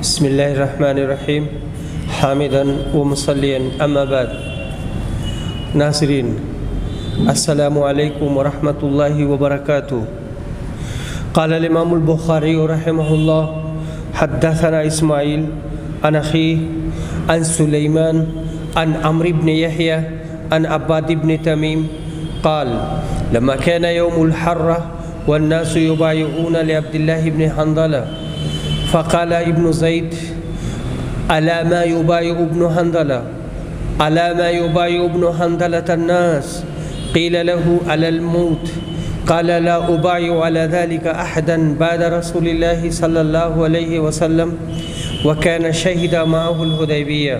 بسم اللہ الرحمن الرحیم حامداً و مصلیاً اما بعد۔ ناظرین السلام علیکم ورحمۃ اللہ وبرکاتہ۔ قال الامام البخاری رحمہ اللہ حدثنا اسماعیل عن اخیہ عن سلیمان عن عمرو بن یحییٰ عن عباد بن تمیم قال لما كان يوم الحرة والناس يبايعون لعبد الله بن حنظلة فقال ابن زيد ألا ما يبايع ابن حنظلة ألا ما يبايع ابن حنظلة الناس قيل له على الموت قال لا أبايع على ذلك أحدا بعد رسول الله صلى الله عليه وسلم وكان شهد معه الحدیبیہ۔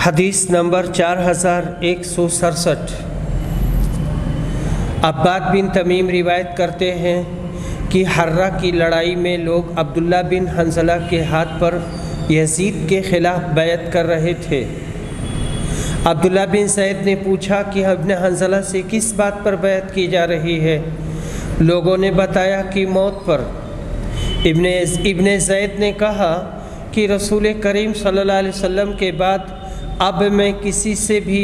حدیث نمبر 4167۔ عباد بن تمیم روایت کرتے ہیں کہ حرہ کی لڑائی میں لوگ عبداللہ بن حنظلہ کے ہاتھ پر یزید کے خلاف بیعت کر رہے تھے۔ عبداللہ بن زید نے پوچھا کہ ابن حنظلہ سے کس بات پر بیعت کی جا رہی ہے؟ لوگوں نے بتایا کہ موت پر۔ ابن زید نے کہا کہ رسول کریم صلی اللہ علیہ وسلم کے بعد اب میں کسی سے بھی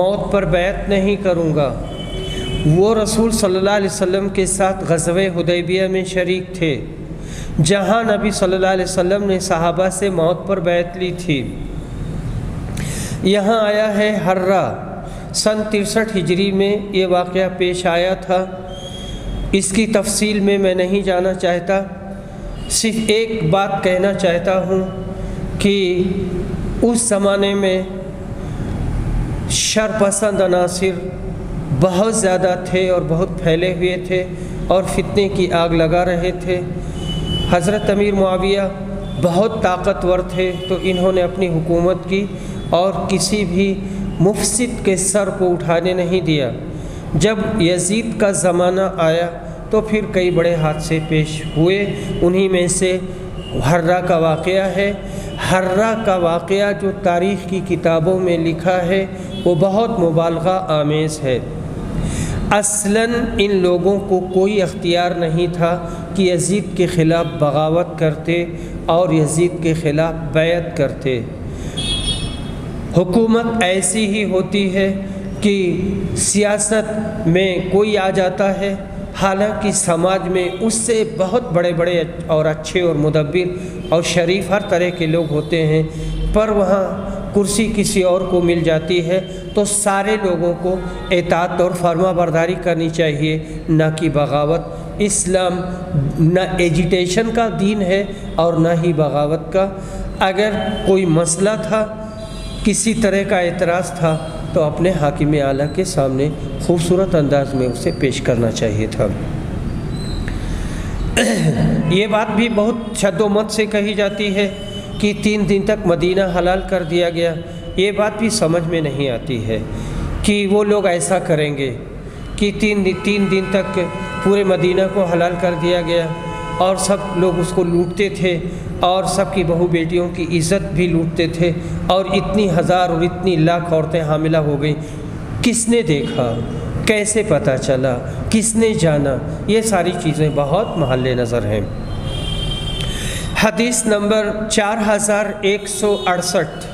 موت پر بیعت نہیں کروں گا۔ وہ رسول صلی اللہ علیہ وسلم کے ساتھ غزوہ حدیبیہ میں شریک تھے، جہاں نبی صلی اللہ علیہ وسلم نے صحابہ سے موت پر بیعت لی تھی۔ یہاں آیا ہے حرہ، سن 63 ہجری میں یہ واقعہ پیش آیا تھا۔ اس کی تفصیل میں نہیں جانا چاہتا، صرف ایک بات کہنا چاہتا ہوں کہ اس زمانے میں شر پسند عناصر بہت زیادہ تھے اور بہت پھیلے ہوئے تھے اور فتنے کی آگ لگا رہے تھے۔ حضرت امیر معاویہ بہت طاقتور تھے، تو انہوں نے اپنی حکومت کی اور کسی بھی مفسد کے سر کو اٹھانے نہیں دیا۔ جب یزید کا زمانہ آیا تو پھر کئی بڑے حادثے پیش ہوئے، انہی میں سے حرہ کا واقعہ ہے۔ حرہ کا واقعہ جو تاریخ کی کتابوں میں لکھا ہے وہ بہت مبالغہ آمیز ہے۔ اصلاً ان لوگوں کو کوئی اختیار نہیں تھا کہ یزید کے خلاف بغاوت کرتے اور یزید کے خلاف بیعت کرتے۔ حکومت ایسی ہی ہوتی ہے کہ سیاست میں کوئی آ جاتا ہے، حالانکہ سماج میں اس سے بہت بڑے بڑے اور اچھے اور مدبر اور شریف ہر طرح کے لوگ ہوتے ہیں، پر وہاں کرسی کسی اور کو مل جاتی ہے تو سارے لوگوں کو اطاعت اور فرما برداری کرنی چاہیے، نہ کہ بغاوت۔ اسلام نہ ایجیٹیشن کا دین ہے اور نہ ہی بغاوت کا۔ اگر کوئی مسئلہ تھا، کسی طرح کا اعتراض تھا، تو اپنے حاکم اعلیٰ کے سامنے خوبصورت انداز میں اسے پیش کرنا چاہیے تھا۔ یہ بات بھی بہت شد و مت سے کہی جاتی ہے کہ 3 دن تک مدینہ حلال کر دیا گیا۔ یہ بات بھی سمجھ میں نہیں آتی ہے کہ وہ لوگ ایسا کریں گے کہ 3 دن تک پورے مدینہ کو حلال کر دیا گیا اور سب لوگ اس کو لوٹتے تھے اور سب کی بہو بیٹیوں کی عزت بھی لوٹتے تھے، اور اتنی ہزار اور اتنی لاکھ عورتیں حاملہ ہو گئیں۔ کس نے دیکھا؟ کیسے پتہ چلا؟ کس نے جانا؟ یہ ساری چیزیں بہت محل نظر ہیں۔ حدیث نمبر 4168۔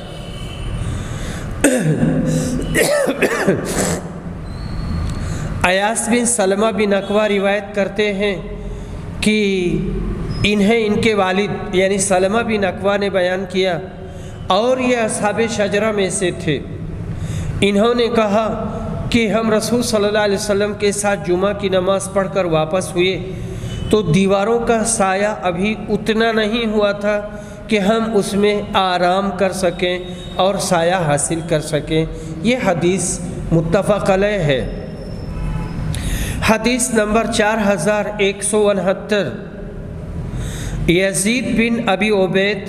ایاس بن سلمہ بن اکوع روایت کرتے ہیں کہ ان کے والد یعنی سلمہ بن اکوع نے بیان کیا، اور یہ اصحاب شجرہ میں سے تھے۔ انہوں نے کہا کہ ہم رسول صلی اللہ علیہ وسلم کے ساتھ جمعہ کی نماز پڑھ کر واپس ہوئے تو دیواروں کا سایہ ابھی اتنا نہیں ہوا تھا کہ ہم اس میں آرام کر سکیں اور سایہ حاصل کر سکیں۔ یہ حدیث متفق علیہ ہے۔ حدیث نمبر 4169۔ یزید بن ابی عبید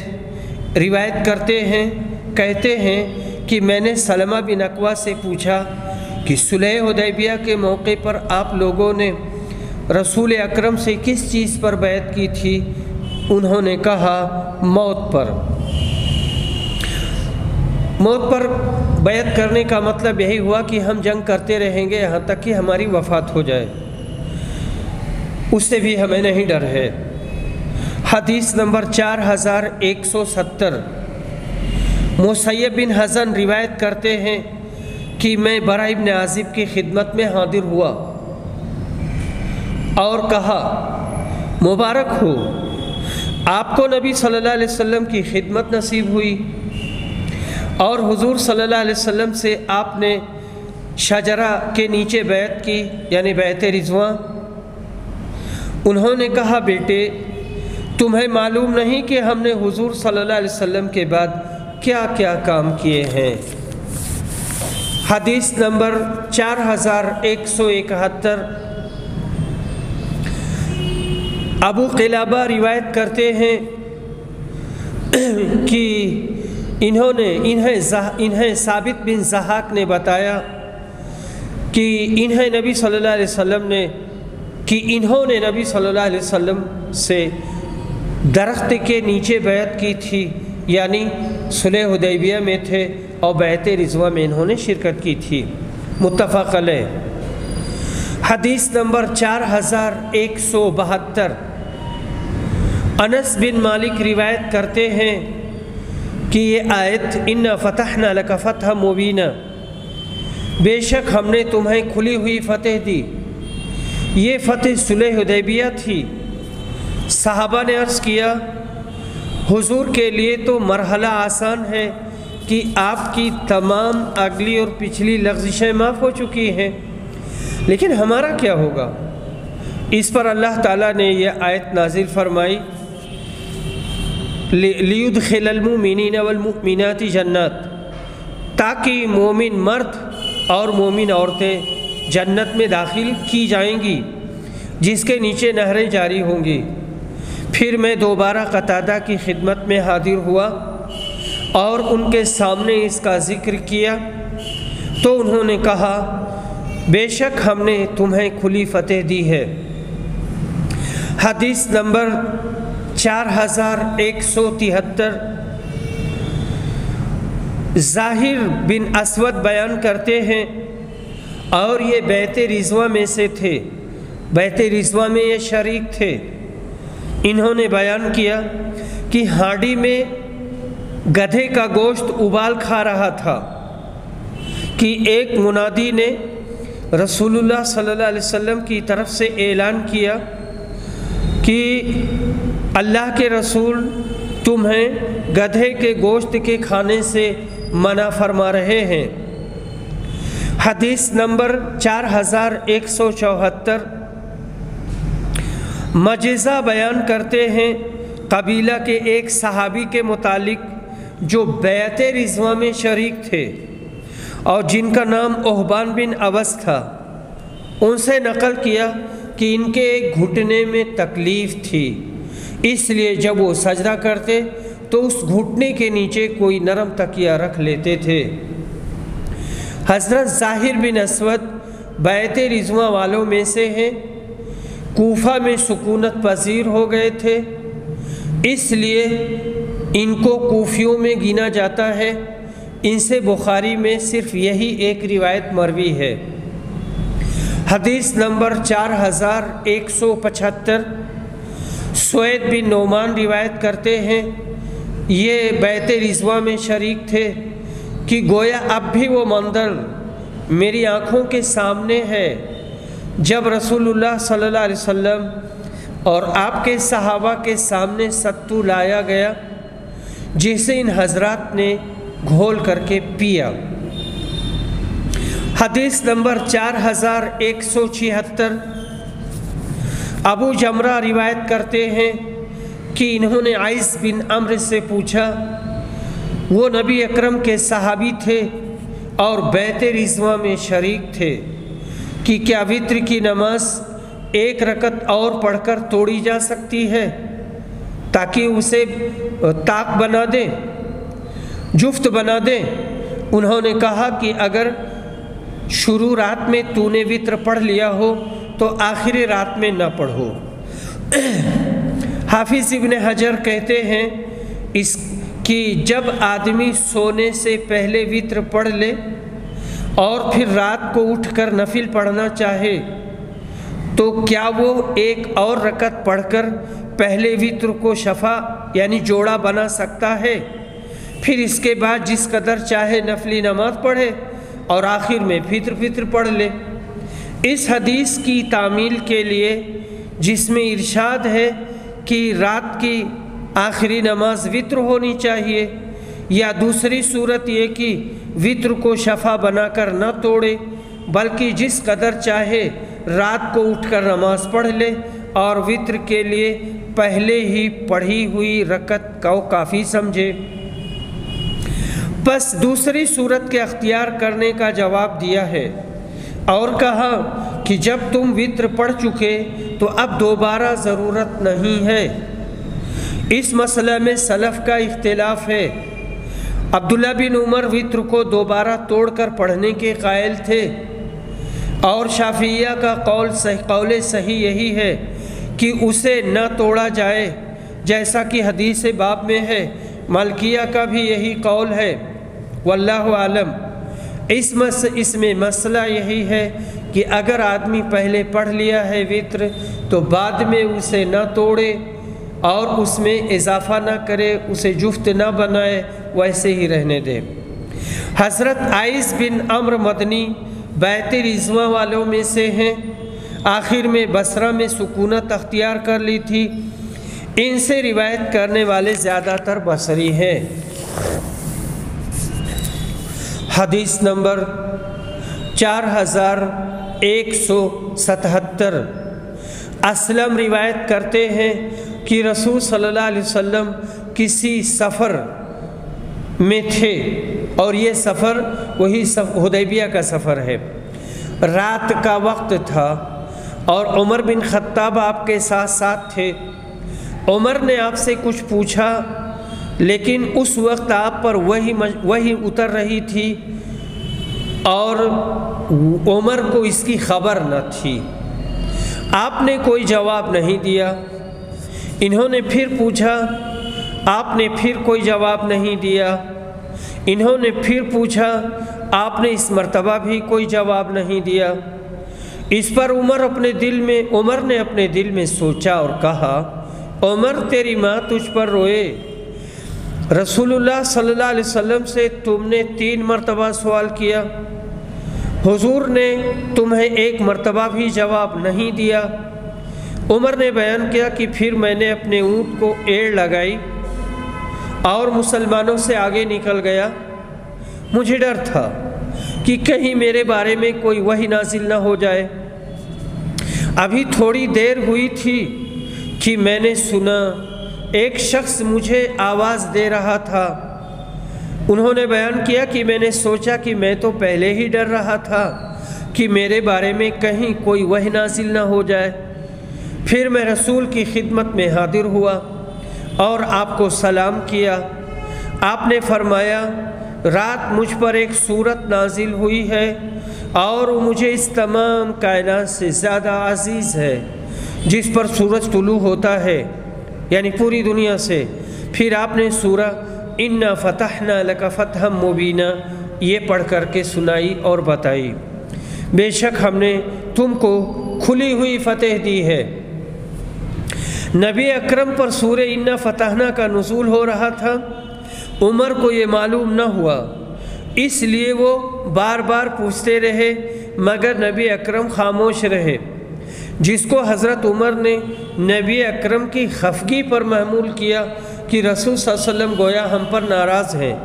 روایت کرتے ہیں، کہتے ہیں کہ میں نے سلمہ بن اکوع سے پوچھا کہ صلح حدیبیہ کے موقع پر آپ لوگوں نے رسول اکرم سے کس چیز پر بیعت کی تھی؟ انہوں نے کہا موت پر۔ موت پر بیعت کرنے کا مطلب یہی ہوا کہ ہم جنگ کرتے رہیں گے یہاں تک کہ ہماری وفات ہو جائے، اس سے بھی ہمیں نہیں ڈر ہے۔ حدیث نمبر 4170 مسیب بن حزن روایت کرتے ہیں کہ میں برا ابن عازب کی خدمت میں حاضر ہوا اور کہا مبارک ہو، آپ کو نبی صلی اللہ علیہ وسلم کی خدمت نصیب ہوئی اور حضور صلی اللہ علیہ وسلم سے آپ نے شجرہ کے نیچے بیعت کی، یعنی بیعت رضوان۔ انہوں نے کہا بیٹے تمہیں معلوم نہیں کہ ہم نے حضور صلی اللہ علیہ وسلم کے بعد کیا کیا کام کیے ہیں۔ حدیث نمبر 4171 ابو قلابہ روایت کرتے ہیں کہ انہیں ثابت بن ضحاک نے بتایا کہ انہوں نے نبی صلی اللہ علیہ وسلم سے درخت کے نیچے بیعت کی تھی، یعنی صلح حدیبیہ میں تھے اور بیعت رضوان میں انہوں نے شرکت کی تھی، متفق علیہ۔ حدیث نمبر 4172 انس بن مالک روایت کرتے ہیں کہ یہ آیت ان فتحنا لک فتحا مبینا، بے شک ہم نے تمہیں کھلی ہوئی فتح دی، یہ فتح صلح حدیبیہ تھی۔ صحابہ نے عرض کیا حضور کے لیے تو مرحلہ آسان ہے کہ آپ کی تمام اگلی اور پچھلی لغزشیں معاف ہو چکی ہیں، لیکن ہمارا کیا ہوگا؟ اس پر اللہ تعالیٰ نے یہ آیت نازل فرمائی لِيُدْخِلَ الْمُؤْمِنِينَ وَالْمُؤْمِنَاتِ جنات، تاکہ مومن مرد اور مومن عورتیں جنت میں داخل کی جائیں گی جس کے نیچے نہریں جاری ہوں گی۔ پھر میں دوبارہ قتادہ کی خدمت میں حاضر ہوا اور ان کے سامنے اس کا ذکر کیا تو انہوں نے کہا بے شک ہم نے تمہیں کھلی فتح دی ہے۔ حدیث نمبر 4173 ظاہر بن اسود بیان کرتے ہیں اور یہ بیعت رضوان میں سے تھے، بیعت رضوان میں یہ شریک تھے۔ انہوں نے بیان کیا کہ ہانڈی میں گدھے کا گوشت ابال کھا رہا تھا کہ ایک منادی نے رسول اللہ صلی اللہ علیہ وسلم کی طرف سے اعلان کیا کہ اللہ کے رسول تمہیں گدھے کے گوشت کے کھانے سے منع فرما رہے ہیں۔ حدیث نمبر 4174 مجزہ بیان کرتے ہیں قبیلہ کے ایک صحابی کے متعلق جو بیعت رضوان میں شریک تھے اور جن کا نام احبان بن اوس تھا۔ ان سے نقل کیا کہ ان کے ایک گھٹنے میں تکلیف تھی، اس لیے جب وہ سجدہ کرتے تو اس گھٹنے کے نیچے کوئی نرم تکیہ رکھ لیتے تھے۔ حضرت ظاہر بن اسود بیعت رضوان والوں میں سے ہیں، کوفہ میں سکونت پذیر ہو گئے تھے، اس لیے ان کو کوفیوں میں گنا جاتا ہے۔ ان سے بخاری میں صرف یہی ایک روایت مروی ہے۔ حدیث نمبر 4175 سوید بن نعمان روایت کرتے ہیں یہ بیعت رضوان میں شریک تھے کہ گویا اب بھی وہ منظر میری آنکھوں کے سامنے ہے جب رسول اللہ صلی اللہ علیہ وسلم اور آپ کے صحابہ کے سامنے ستو لایا گیا جسے ان حضرات نے گھول کر کے پیا۔ حدیث نمبر 4176 ابو جمرہ روایت کرتے ہیں کہ انہوں نے عیس بن عمرو سے پوچھا، وہ نبی اکرم کے صحابی تھے اور بیعت رضوان میں شریک تھے، کہ کیا وتر کی نماز ایک رکعت اور پڑھ کر توڑی جا سکتی ہے تاکہ اسے طاق بنا دیں، جفت بنا دیں؟ انہوں نے کہا کہ اگر شروع رات میں تو نے وتر پڑھ لیا ہو تو آخری رات میں نہ پڑھو۔ حافظ ابن حجر کہتے ہیں اس کہ جب آدمی سونے سے پہلے وتر پڑھ لے اور پھر رات کو اٹھ کر نفل پڑھنا چاہے تو کیا وہ ایک اور رکعت پڑھ کر پہلے وطر کو شفع یعنی جوڑا بنا سکتا ہے، پھر اس کے بعد جس قدر چاہے نفلی نماز پڑھے اور آخر میں فطر پڑھ لے۔ اس حدیث کی تعمیل کے لیے جس میں ارشاد ہے کہ رات کی آخری نماز وطر ہونی چاہیے، یا دوسری صورت یہ کہ وطر کو شفع بنا کر نہ توڑے بلکہ جس قدر چاہے رات کو اٹھ کر نماز پڑھ لے اور وطر کے لیے پہلے ہی پڑھی ہوئی رکعت کو کافی سمجھے۔ بس دوسری صورت کے اختیار کرنے کا جواب دیا ہے اور کہا کہ جب تم وطر پڑھ چکے تو اب دوبارہ ضرورت نہیں ہے۔ اس مسئلہ میں سلف کا اختلاف ہے۔ عبداللہ بن عمر وطر کو دوبارہ توڑ کر پڑھنے کے قائل تھے، اور شافعیہ کا قول صحیح یہی ہے کہ اسے نہ توڑا جائے، جیسا کہ حدیث باب میں ہے۔ مالکیہ کا بھی یہی قول ہے، واللہ عالم۔ اس میں مسئلہ یہی ہے کہ اگر آدمی پہلے پڑھ لیا ہے وطر تو بعد میں اسے نہ توڑے اور اس میں اضافہ نہ کرے، اسے جفت نہ بنائے، ویسے ہی رہنے دے۔ حضرت عائس بن عمرو مدنی بیت رضوان والوں میں سے ہیں، آخر میں بصرہ میں سکونت اختیار کر لی تھی۔ ان سے روایت کرنے والے زیادہ تر بصری ہیں۔ حدیث نمبر 4177۔ اسلم روایت کرتے ہیں کہ رسول صلی اللہ علیہ وسلم کسی سفر میں تھے، اور یہ سفر وہی حدیبیہ کا سفر ہے۔ رات کا وقت تھا اور عمر بن خطاب آپ کے ساتھ ساتھ تھے۔ عمر نے آپ سے کچھ پوچھا، لیکن اس وقت آپ پر وحی اتر رہی تھی اور عمر کو اس کی خبر نہ تھی۔ آپ نے کوئی جواب نہیں دیا۔ انہوں نے پھر پوچھا، آپ نے پھر کوئی جواب نہیں دیا۔ انہوں نے پھر پوچھا، آپ نے اس مرتبہ بھی کوئی جواب نہیں دیا۔ اس پر عمر نے اپنے دل میں سوچا اور کہا، عمر تیری ماں تجھ پر روئے۔ رسول اللہ صلی اللہ علیہ وسلم سے تم نے 3 مرتبہ سوال کیا، حضور نے تمہیں 1 مرتبہ بھی جواب نہیں دیا۔ عمر نے بیان کیا کہ پھر میں نے اپنے اونٹ کو ایڑ لگائی اور مسلمانوں سے آگے نکل گیا۔ مجھے ڈر تھا کہ کہیں میرے بارے میں کوئی وحی نازل نہ ہو جائے۔ ابھی تھوڑی دیر ہوئی تھی کہ میں نے سنا ایک شخص مجھے آواز دے رہا تھا۔ انہوں نے بیان کیا کہ میں نے سوچا کہ میں تو پہلے ہی ڈر رہا تھا کہ میرے بارے میں کہیں کوئی وحی نازل نہ ہو جائے۔ پھر میں رسول کی خدمت میں حاضر ہوا اور آپ کو سلام کیا۔ آپ نے فرمایا، رات مجھ پر ایک سورت نازل ہوئی ہے اور مجھے اس تمام کائنات سے زیادہ عزیز ہے، جس پر سورج طلوع ہوتا ہے، یعنی پوری دنیا سے۔ پھر آپ نے سورہ اِنَّا فَتَحْنَا لَكَ فَتْحًا مُبِينًا یہ پڑھ کر کے سنائی اور بتائی، بے شک ہم نے تم کو کھلی ہوئی فتح دی ہے۔ نبی اکرم پر سورہ اِنَّا فَتَحْنَا کا نزول ہو رہا تھا۔ عمر کو یہ معلوم نہ ہوا، اس لیے وہ بار بار پوچھتے رہے، مگر نبی اکرم خاموش رہے، جس کو حضرت عمر نے نبی اکرم کی خفگی پر محمول کیا کہ رسول صلی اللہ علیہ وسلم گویا ہم پر ناراض ہیں۔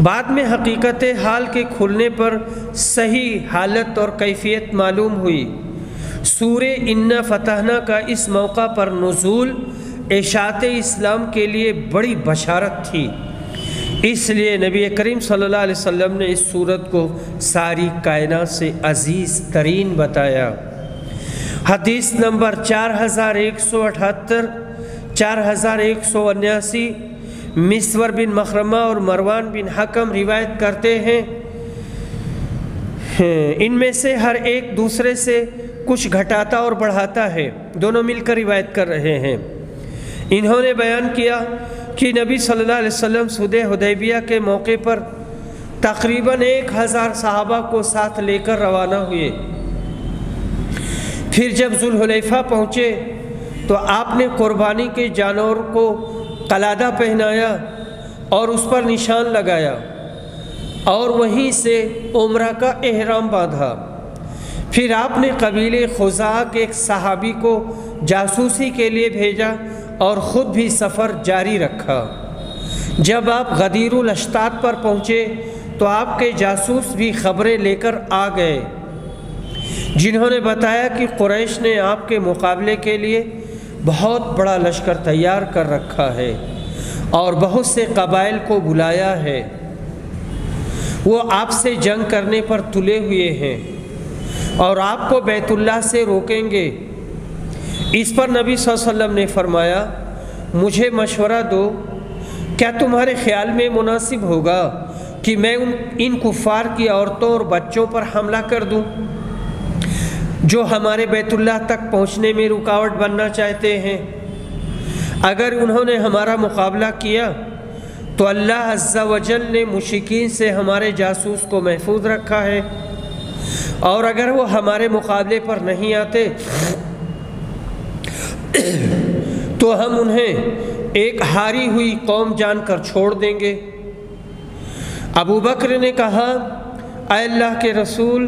بعد میں حقیقت حال کے کھلنے پر صحیح حالت اور کیفیت معلوم ہوئی۔ سورہ اِنَّا فَتَحْنَا کا اس موقع پر نزول اشاعت اسلام کے لیے بڑی بشارت تھی، اس لیے نبی کریم صلی اللہ علیہ وسلم نے اس سورت کو ساری کائنات سے عزیز ترین بتایا۔ حدیث نمبر 4178، 4179۔ مسور بن مخرمہ اور مروان بن حکم روایت کرتے ہیں، ان میں سے ہر ایک دوسرے سے کچھ گھٹاتا اور بڑھاتا ہے، دونوں مل کر روایت کر رہے ہیں۔ انہوں نے بیان کیا کہ نبی صلی اللہ علیہ وسلم صلح حدیبیہ کے موقع پر تقریباً 1000 صحابہ کو ساتھ لے کر روانہ ہوئے۔ پھر جب ذوالحلیفہ پہنچے تو آپ نے قربانی کے جانور کو قلادہ پہنایا اور اس پر نشان لگایا اور وہیں سے عمرہ کا احرام باندھا۔ پھر آپ نے قبیلے خزاعہ کے ایک صحابی کو جاسوسی کے لیے بھیجا اور خود بھی سفر جاری رکھا۔ جب آپ غدیر الاشتات پر پہنچے تو آپ کے جاسوس بھی خبریں لے کر آ گئے، جنہوں نے بتایا کہ قریش نے آپ کے مقابلے کے لیے بہت بڑا لشکر تیار کر رکھا ہے اور بہت سے قبائل کو بلایا ہے، وہ آپ سے جنگ کرنے پر تلے ہوئے ہیں اور آپ کو بیت اللہ سے روکیں گے۔ اس پر نبی صلی اللہ علیہ وسلم نے فرمایا، مجھے مشورہ دو، کیا تمہارے خیال میں مناسب ہوگا کہ میں ان کفار کی عورتوں اور بچوں پر حملہ کر دوں جو ہمارے بیت اللہ تک پہنچنے میں رکاوٹ بننا چاہتے ہیں؟ اگر انہوں نے ہمارا مقابلہ کیا تو اللہ عز و جل نے مشرکین سے ہمارے جاسوس کو محفوظ رکھا ہے، اور اگر وہ ہمارے مقابلے پر نہیں آتے تو ہم انہیں ایک ہاری ہوئی قوم جان کر چھوڑ دیں گے۔ ابو بکر نے کہا، اے اللہ کے رسول،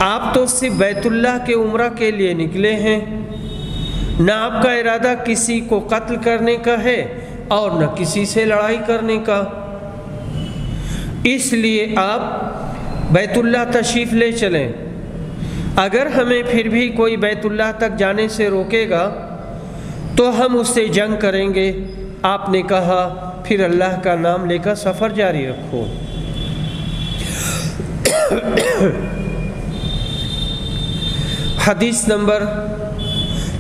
آپ تو صرف بیت اللہ کے عمرہ کے لیے نکلے ہیں، نہ آپ کا ارادہ کسی کو قتل کرنے کا ہے اور نہ کسی سے لڑائی کرنے کا، اس لیے آپ بیت اللہ تشریف لے چلیں۔ اگر ہمیں پھر بھی کوئی بیت اللہ تک جانے سے روکے گا تو ہم اس سے جنگ کریں گے۔ آپ نے کہا، پھر اللہ کا نام لے کر سفر جاری رکھو۔ حدیث نمبر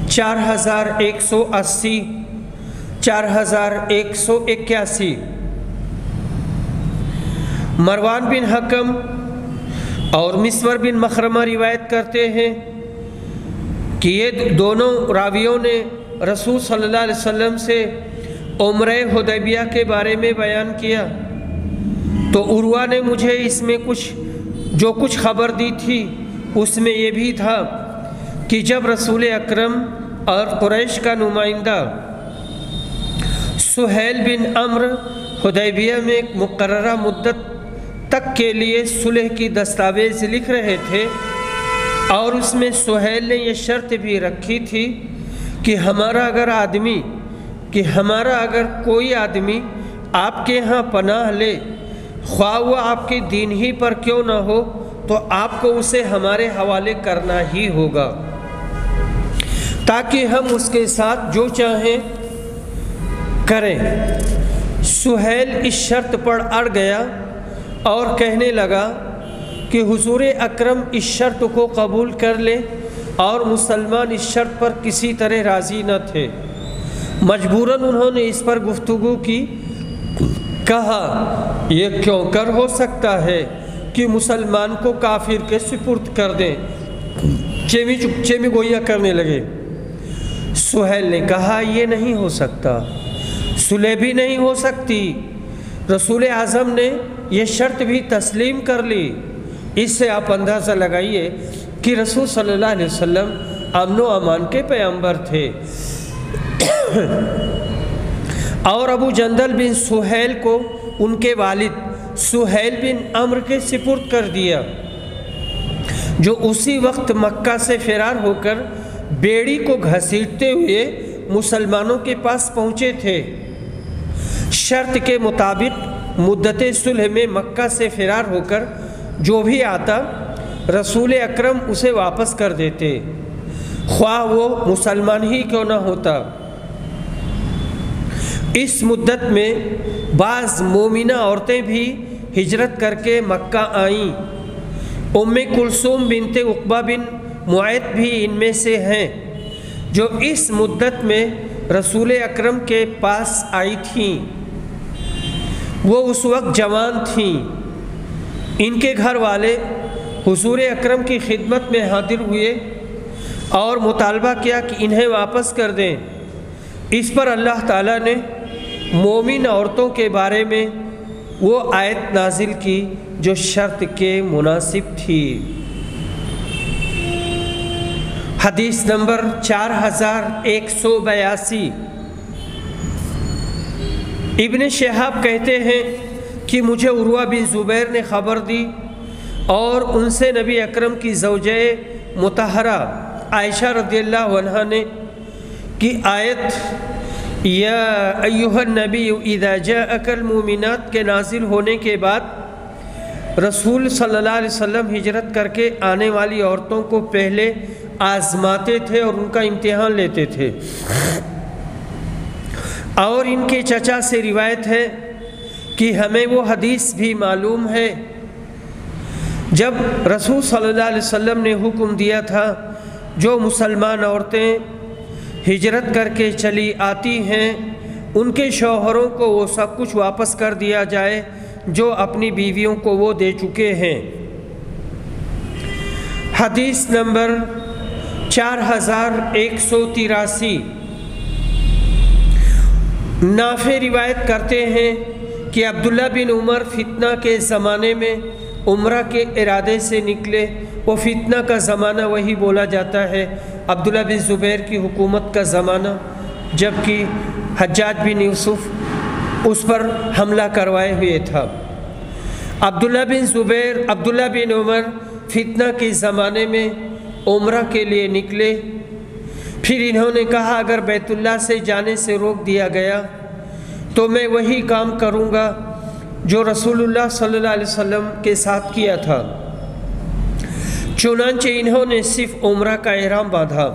4180 4181۔ مروان بن حکم اور مسور بن مخرمہ روایت کرتے ہیں کہ یہ دونوں راویوں نے رسول صلی اللہ علیہ وسلم سے عمرہ حدیبیہ کے بارے میں بیان کیا، تو عروہ نے مجھے اس میں جو کچھ خبر دی تھی اس میں یہ بھی تھا کہ جب رسول اکرم اور قریش کا نمائندہ سہیل بن عمرو حدیبیہ میں ایک مقررہ مدت تک کے لیے صلح کی دستاویز لکھ رہے تھے، اور اس میں سہیل نے یہ شرط بھی رکھی تھی کہ ہمارا اگر کوئی آدمی آپ کے ہاں پناہ لے، خواہ وہ آپ کے دین ہی پر کیوں نہ ہو، تو آپ کو اسے ہمارے حوالے کرنا ہی ہوگا، تاکہ ہم اس کے ساتھ جو چاہیں کریں۔ سہیل اس شرط پر اڑ گیا اور کہنے لگا کہ حضور اکرم اس شرط کو قبول کر لے، اور مسلمان اس شرط پر کسی طرح راضی نہ تھے۔ مجبوراً انہوں نے اس پر گفتگو کی، کہا، یہ کیوں کر ہو سکتا ہے کہ مسلمان کو کافر کے سپرد کر دیں؟ چیمی میں گویا کرنے لگے۔ سہیل نے کہا، یہ نہیں ہو سکتا، صلح بھی نہیں ہو سکتی، رسول اعظم نے یہ شرط بھی تسلیم کر لی۔ اس سے آپ اندازہ لگائیے کہ رسول صلی اللہ علیہ وسلم امن و امان کے پیغمبر تھے، اور ابو جندل بن سہیل کو ان کے والد سہیل بن عمرو کے سپرد کر دیا، جو اسی وقت مکہ سے فرار ہو کر بیڑی کو گھسیٹتے ہوئے مسلمانوں کے پاس پہنچے تھے۔ شرط کے مطابق مدت صلح میں مکہ سے فرار ہو کر جو بھی آتا رسول اکرم اسے واپس کر دیتے، خواہ وہ مسلمان ہی کیوں نہ ہوتا۔ اس مدت میں بعض مومنہ عورتیں بھی ہجرت کر کے مکہ آئیں۔ ام کلثوم بنت عقبہ بن معیط بھی ان میں سے ہیں، جو اس مدت میں رسول اکرم کے پاس آئی تھیں۔ وہ اس وقت جوان تھیں۔ ان کے گھر والے حضور اکرم کی خدمت میں حاضر ہوئے اور مطالبہ کیا کہ انہیں واپس کر دیں۔ اس پر اللہ تعالیٰ نے مومن عورتوں کے بارے میں وہ آیت نازل کی جو شرط کے مناسب تھی۔ حدیث نمبر 4182۔ ابن شہاب کہتے ہیں کہ مجھے عروہ بن زبیر نے خبر دی اور ان سے نبی اکرم کی زوجہ مطہرہ عائشہ رضی اللہ عنہا نے کی آیت یا ایھا النبی اذا جاءک المؤمنات کے نازل ہونے کے بعد رسول صلی اللہ علیہ وسلم ہجرت کر کے آنے والی عورتوں کو پہلے آزماتے تھے اور ان کا امتحان لیتے تھے۔ اور ان کے چچا سے روایت ہے کہ ہمیں وہ حدیث بھی معلوم ہے جب رسول صلی اللہ علیہ وسلم نے حکم دیا تھا جو مسلمان عورتیں ہجرت کر کے چلی آتی ہیں ان کے شوہروں کو وہ سب کچھ واپس کر دیا جائے جو اپنی بیویوں کو وہ دے چکے ہیں۔ حدیث نمبر 4183۔ نافع روایت کرتے ہیں کہ عبداللہ بن عمر فتنہ کے زمانے میں عمرہ کے ارادے سے نکلے۔ وہ فتنہ کا زمانہ وہی بولا جاتا ہے عبداللہ بن زبیر کی حکومت کا زمانہ، جبکہ حجاج بن یوسف اس پر حملہ کروائے ہوئے تھا۔ عبداللہ بن عمر فتنہ کے زمانے میں عمرہ کے لیے نکلے۔ پھر انہوں نے کہا اگر بیت اللہ سے جانے سے روک دیا گیا تو میں وہی کام کروں گا جو رسول اللہ صلی اللہ علیہ وسلم کے ساتھ کیا تھا۔ چنانچہ انہوں نے صرف عمرہ کا احرام باندھا،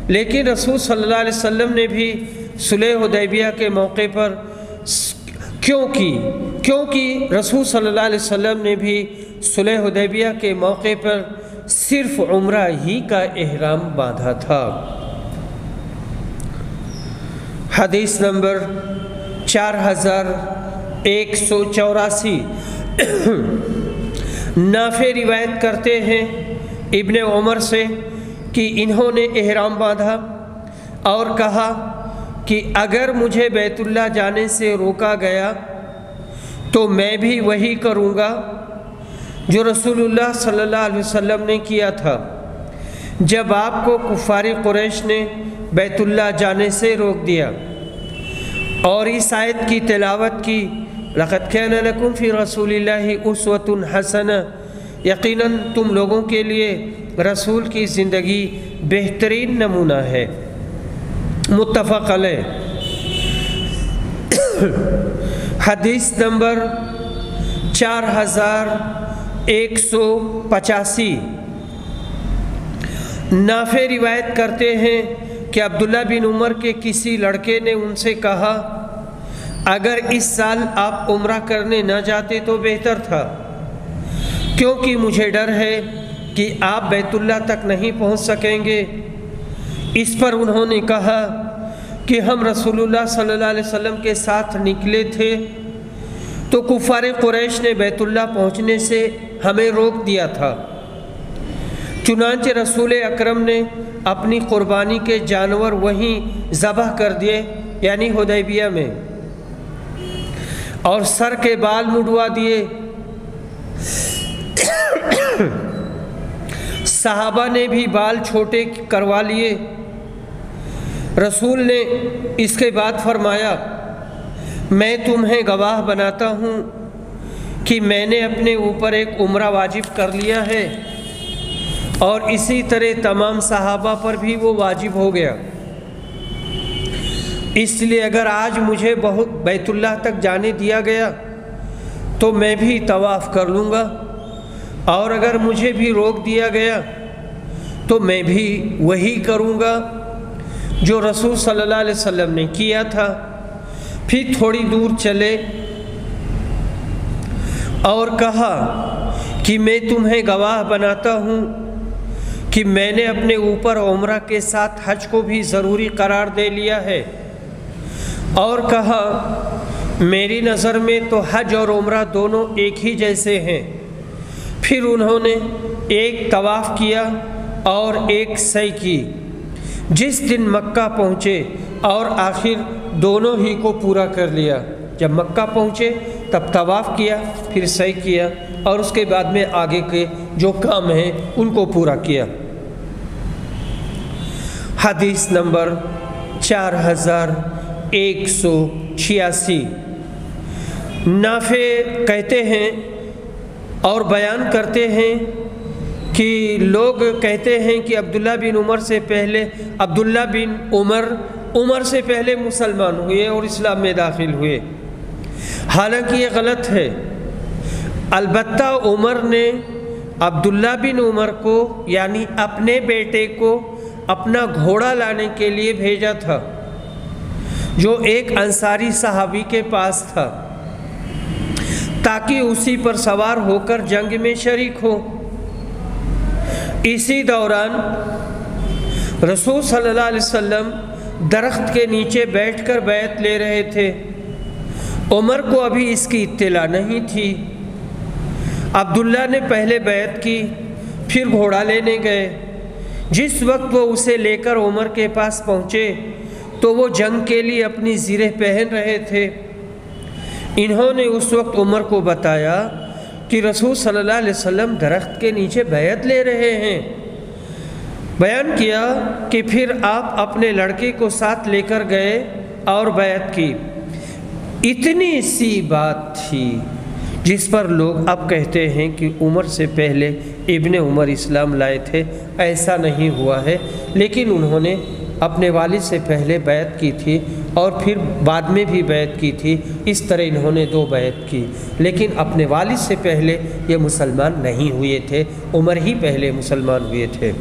لیکن رسول صلی اللہ علیہ وسلم نے بھی صلح حدیبیہ کے موقع پر کیونکہ رسول صلی اللہ علیہ وسلم نے بھی صلح حدیبیہ کے موقع پر صرف عمرہ ہی کا احرام باندھا تھا۔ حدیث نمبر 4184۔ نافع روایت کرتے ہیں ابن عمر سے کہ انہوں نے احرام باندھا اور کہا کہ اگر مجھے بیت اللہ جانے سے روکا گیا تو میں بھی وہی کروں گا جو رسول اللہ صلی اللہ علیہ وسلم نے کیا تھا جب آپ کو کفار قریش نے بیت اللہ جانے سے روک دیا، اور اس آیت کی تلاوت کی لَقَدْ كَانَ لَكُمْ فِي رَسُولِ اللَّهِ أُسْوَةٌ حَسَنَةٌ، یقیناً تم لوگوں کے لیے رسول کی زندگی بہترین نمونہ ہے۔ متفق علیہ۔ حدیث نمبر 4185۔ نافع روایت کرتے ہیں کہ عبداللہ بن عمر کے کسی لڑکے نے ان سے کہا اگر اس سال آپ عمرہ کرنے نہ جاتے تو بہتر تھا، کیونکہ مجھے ڈر ہے کہ آپ بیت اللہ تک نہیں پہنچ سکیں گے۔ اس پر انہوں نے کہا کہ ہم رسول اللہ صلی اللہ علیہ وسلم کے ساتھ نکلے تھے تو کفار قریش نے بیت اللہ پہنچنے سے ہمیں روک دیا تھا، چنانچہ رسول اکرم نے اپنی قربانی کے جانور وہیں ذبح کر دیے، یعنی حدیبیہ میں، اور سر کے بال مڈوا دیے۔ صحابہ نے بھی بال چھوٹے کروا لیے۔ رسول نے اس کے بعد فرمایا میں تمہیں گواہ بناتا ہوں کہ میں نے اپنے اوپر ایک عمرہ واجب کر لیا ہے، اور اسی طرح تمام صحابہ پر بھی وہ واجب ہو گیا۔ اس لیے اگر آج مجھے بیت اللہ تک جانے دیا گیا تو میں بھی طواف کر لوں گا، اور اگر مجھے بھی روک دیا گیا تو میں بھی وہی کروں گا جو رسول صلی اللہ علیہ وسلم نے کیا تھا۔ پھر تھوڑی دور چلے اور کہا کہ میں تمہیں گواہ بناتا ہوں کہ میں نے اپنے اوپر عمرہ کے ساتھ حج کو بھی ضروری قرار دے لیا ہے، اور کہا میری نظر میں تو حج اور عمرہ دونوں ایک ہی جیسے ہیں۔ پھر انہوں نے ایک طواف کیا اور ایک سعی کی۔ جس دن مکہ پہنچے اور آخر دونوں ہی کو پورا کر لیا۔ جب مکہ پہنچے تب طواف کیا، پھر سعی کیا، اور اس کے بعد میں آگے کے جو کام ہیں ان کو پورا کیا۔ حدیث نمبر 4186۔ نافع کہتے ہیں اور بیان کرتے ہیں کہ لوگ کہتے ہیں کہ عبداللہ بن عمر سے پہلے مسلمان ہوئے اور اسلام میں داخل ہوئے، حالانکہ یہ غلط ہے۔ البتہ عمر نے عبداللہ بن عمر کو یعنی اپنے بیٹے کو اپنا گھوڑا لانے کے لیے بھیجا تھا، جو ایک انصاری صحابی کے پاس تھا، تاکہ اسی پر سوار ہو کر جنگ میں شریک ہو۔ اسی دوران رسول صلی اللہ علیہ وسلم درخت کے نیچے بیٹھ کر بیعت لے رہے تھے۔ عمر کو ابھی اس کی اطلاع نہیں تھی۔ عبداللہ نے پہلے بیعت کی، پھر گھوڑا لینے گئے۔ جس وقت وہ اسے لے کر عمر کے پاس پہنچے تو وہ جنگ کے لیے اپنی زرہ پہن رہے تھے۔ انہوں نے اس وقت عمر کو بتایا کہ رسول صلی اللہ علیہ وسلم درخت کے نیچے بیعت لے رہے ہیں۔ بیان کیا کہ پھر آپ اپنے لڑکے کو ساتھ لے کر گئے اور بیعت کی۔ اتنی سی بات تھی جس پر لوگ اب کہتے ہیں کہ عمر سے پہلے ابن عمر اسلام لائے تھے۔ ایسا نہیں ہوا ہے، لیکن انہوں نے اپنے والد سے پہلے بیعت کی تھی اور پھر بعد میں بھی بیعت کی تھی۔ اس طرح انہوں نے 2 بیعت کی، لیکن اپنے والد سے پہلے یہ مسلمان نہیں ہوئے تھے، عمر ہی پہلے مسلمان ہوئے تھے۔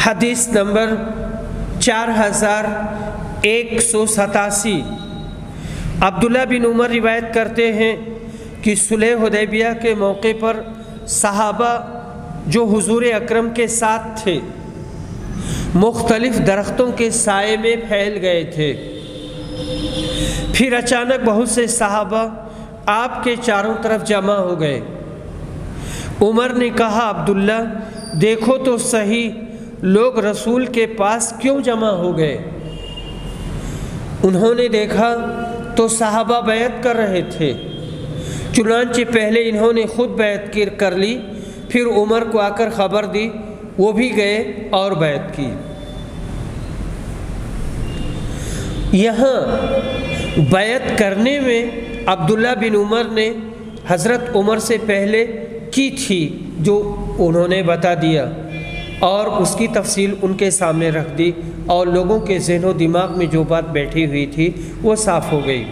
حدیث نمبر 4187۔ عبداللہ بن عمر روایت کرتے ہیں کہ صلح حدیبیہ کے موقع پر صحابہ جو حضور اکرم کے ساتھ تھے مختلف درختوں کے سائے میں پھیل گئے تھے۔ پھر اچانک بہت سے صحابہ آپ کے چاروں طرف جمع ہو گئے۔ عمر نے کہا، عبداللہ دیکھو تو صحیح لوگ رسول کے پاس کیوں جمع ہو گئے؟ انہوں نے دیکھا تو صحابہ بیعت کر رہے تھے، چنانچہ پہلے انہوں نے خود بیعت کر لی، پھر عمر کو آ کر خبر دی، وہ بھی گئے اور بیعت کی۔ یہاں بیعت کرنے میں عبداللہ بن عمر نے حضرت عمر سے پہلے کی تھی، جو انہوں نے بتا دیا اور اس کی تفصیل ان کے سامنے رکھ دی، اور لوگوں کے ذہن و دماغ میں جو بات بیٹھی ہوئی تھی وہ صاف ہو گئی۔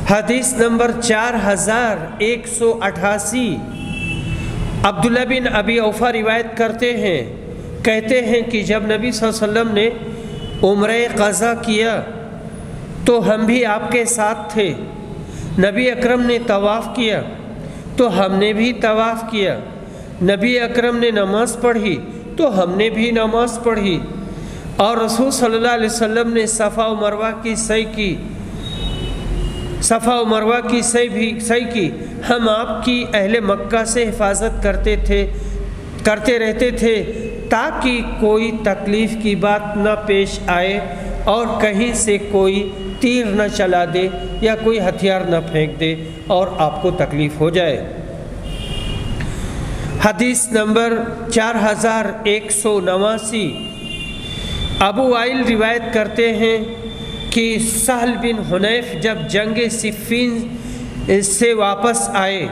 حدیث نمبر 4188۔ عبداللہ بن ابی اوفا روایت کرتے ہیں، کہتے ہیں کہ جب نبی صلی اللہ علیہ وسلم نے عمرہ قضا کیا تو ہم بھی آپ کے ساتھ تھے۔ نبی اکرم نے طواف کیا تو ہم نے بھی طواف کیا۔ نبی اکرم نے نماز پڑھی تو ہم نے بھی نماز پڑھی، اور رسول صلی اللہ علیہ وسلم نے صفا و مروہ کی سعی کی۔ ہم آپ کی اہل مکہ سے حفاظت کرتے رہتے تھے تاکہ کوئی تکلیف کی بات نہ پیش آئے اور کہیں سے کوئی تیر نہ چلا دے یا کوئی ہتھیار نہ پھینک دے اور آپ کو تکلیف ہو جائے۔ حدیث نمبر 4189۔ ابو وائل روایت کرتے ہیں کہ سہل بن حنیف جب جنگ صفین سے واپس آئے،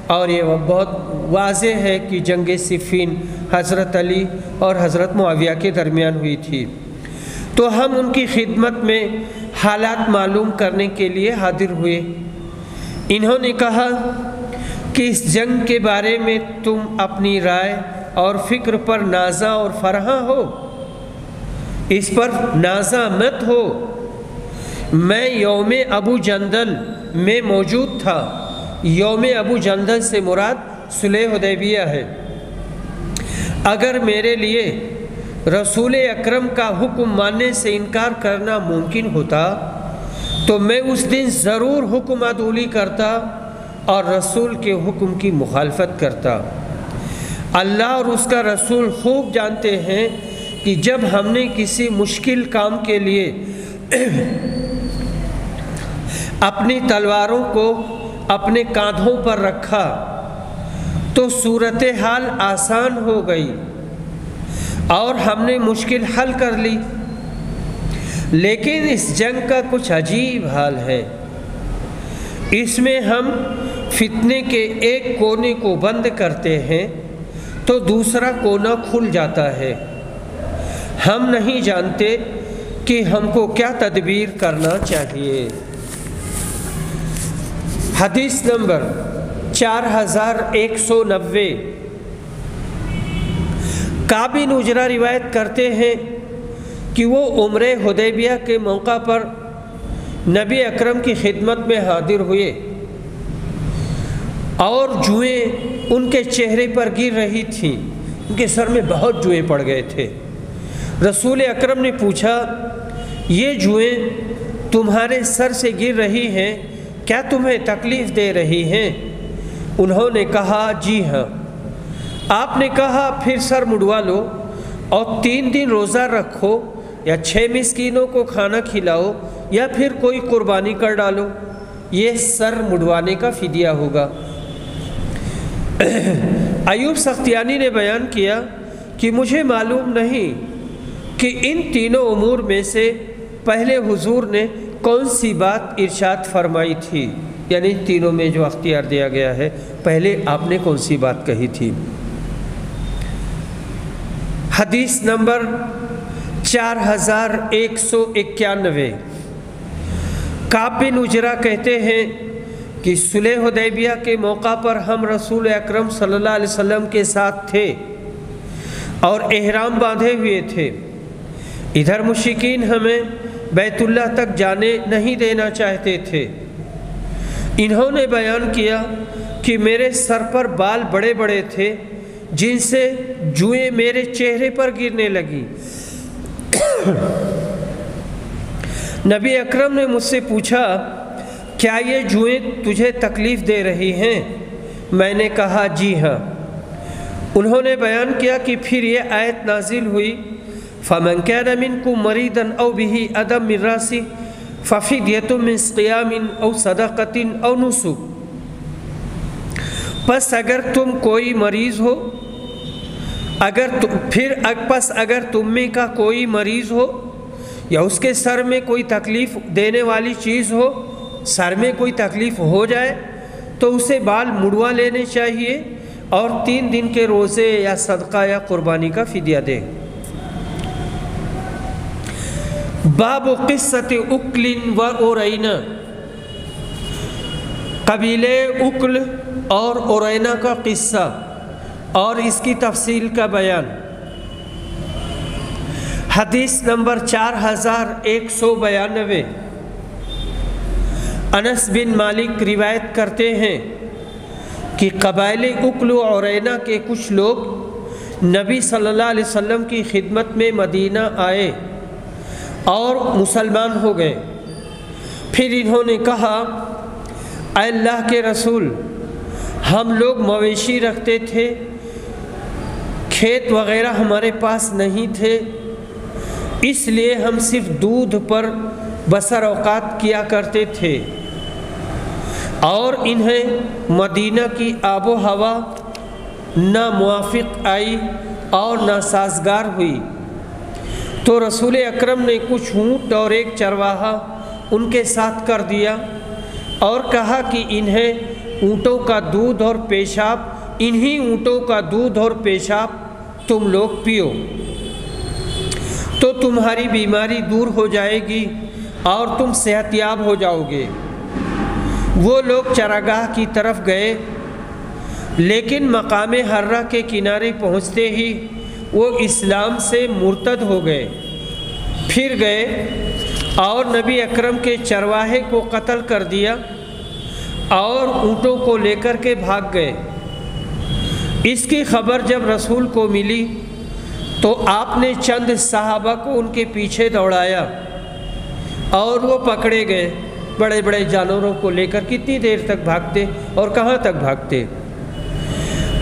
اور یہ بہت واضح ہے کہ جنگ صفین حضرت علی اور حضرت معاویہ کے درمیان ہوئی تھی، تو ہم ان کی خدمت میں حالات معلوم کرنے کے لیے حاضر ہوئے۔ انہوں نے کہا کہ اس جنگ کے بارے میں تم اپنی رائے اور فکر پر نازاں اور فرحاں ہو، اس پر نازاں مت ہو۔ میں یوم ابو جندل میں موجود تھا۔ یوم ابو جندل سے مراد صلح حدیبیہ ہے۔ اگر میرے لیے رسول اکرم کا حکم ماننے سے انکار کرنا ممکن ہوتا تو میں اس دن ضرور حکم عدولی کرتا اور رسول کے حکم کی مخالفت کرتا۔ اللہ اور اس کا رسول خوب جانتے ہیں کہ جب ہم نے کسی مشکل کام کے لیے اپنی تلواروں کو اپنے کاندھوں پر رکھا تو صورتحال آسان ہو گئی، اور ہم نے مشکل حل کر لی، لیکن اس جنگ کا کچھ عجیب حال ہے، اس میں ہم فتنے کے ایک کونے کو بند کرتے ہیں تو دوسرا کونا کھل جاتا ہے، ہم نہیں جانتے کہ ہم کو کیا تدبیر کرنا چاہیے۔ حدیث نمبر 4190، کعب بن عجرہ روایت کرتے ہیں کہ وہ عمرہ حدیبیہ کے موقع پر نبی اکرم کی خدمت میں حاضر ہوئے اور جوئیں ان کے چہرے پر گر رہی تھیں، ان کے سر میں بہت جوئیں پڑ گئے تھے۔ رسول اکرم نے پوچھا، یہ جوئیں تمہارے سر سے گر رہی ہیں، کیا تمہیں تکلیف دے رہی ہیں؟ انہوں نے کہا جی ہاں۔ آپ نے کہا پھر سر مڑوا لو اور 3 دن روزہ رکھو، یا 6 مسکینوں کو کھانا کھلاؤ، یا پھر کوئی قربانی کر ڈالو، یہ سر مڑوانے کا فدیہ ہوگا۔ ایوب سختیانی نے بیان کیا کہ مجھے معلوم نہیں کہ ان تینوں امور میں سے پہلے حضور نے کون سی بات ارشاد فرمائی تھی، یعنی تینوں میں جو اختیار دیا گیا ہے، پہلے آپ نے کون سی بات کہی تھی۔ حدیث نمبر 4191، کعب بن عجرہ کہتے ہیں کہ صلح حدیبیہ کے موقع پر ہم رسول اکرم صلی اللہ علیہ وسلم کے ساتھ تھے اور احرام باندھے ہوئے تھے، ادھر مشرکین ہمیں بیت اللہ تک جانے نہیں دینا چاہتے تھے۔ انہوں نے بیان کیا کہ میرے سر پر بال بڑے بڑے تھے جن سے جوئیں میرے چہرے پر گرنے لگی۔ نبی اکرم نے مجھ سے پوچھا، کیا یہ جوئیں تجھے تکلیف دے رہی ہیں؟ میں نے کہا جی ہاں۔ انہوں نے بیان کیا کہ پھر یہ آیت نازل ہوئی، فَمَنْ كَانَ مِنْكُمْ مَرِيضًا أَوْ بِهِ أَذًى مِنْ رَأْسِهِ فَفِدْيَةٌ مِنْ صِيَامٍ أَوْ صَدَقَةٍ أَوْ نُسُكٍ۔ پس اگر تم کوئی مریض ہو، اگر تم میں کا کوئی مریض ہو یا اس کے سر میں کوئی تکلیف دینے والی چیز ہو، سر میں کوئی تکلیف ہو جائے تو اسے بال مڑوا لینے چاہیے اور 3 دن کے روزے یا صدقہ یا قربانی کا فدیہ دے۔ باب قصۃ اکل و اورینا، قبیلے اکل اور اورینا کا قصہ اور اس کی تفصیل کا بیان۔ حدیث نمبر 4192، انس بن مالک روایت کرتے ہیں کہ قبائل اکل و اورینا کے کچھ لوگ نبی صلی اللہ علیہ وسلم کی خدمت میں مدینہ آئے اور مسلمان ہو گئے۔ پھر انہوں نے کہا، اے اللہ کے رسول، ہم لوگ مویشی رکھتے تھے، کھیت وغیرہ ہمارے پاس نہیں تھے، اس لیے ہم صرف دودھ پر بسر اوقات کیا کرتے تھے، اور انہیں مدینہ کی آب و ہوا نہ موافق آئی اور نہ سازگار ہوئی، تو رسول اکرم نے کچھ اونٹ اور ایک چرواہا ان کے ساتھ کر دیا اور کہا کہ انہیں اونٹوں کا دودھ اور پیشاب، انہی اونٹوں کا دودھ اور پیشاب تم لوگ پیو تو تمہاری بیماری دور ہو جائے گی اور تم صحت یاب ہو جاؤ گے۔ وہ لوگ چراگاہ کی طرف گئے، لیکن مقام حرہ کے کنارے پہنچتے ہی وہ اسلام سے مرتد ہو گئے، پھر گئے اور نبی اکرم کے چرواہے کو قتل کر دیا اور اونٹوں کو لے کر کے بھاگ گئے۔ اس کی خبر جب رسول کو ملی تو آپ نے چند صحابہ کو ان کے پیچھے دوڑایا اور وہ پکڑے گئے۔ بڑے بڑے جانوروں کو لے کر کتنی دیر تک بھاگتے اور کہاں تک بھاگتے؟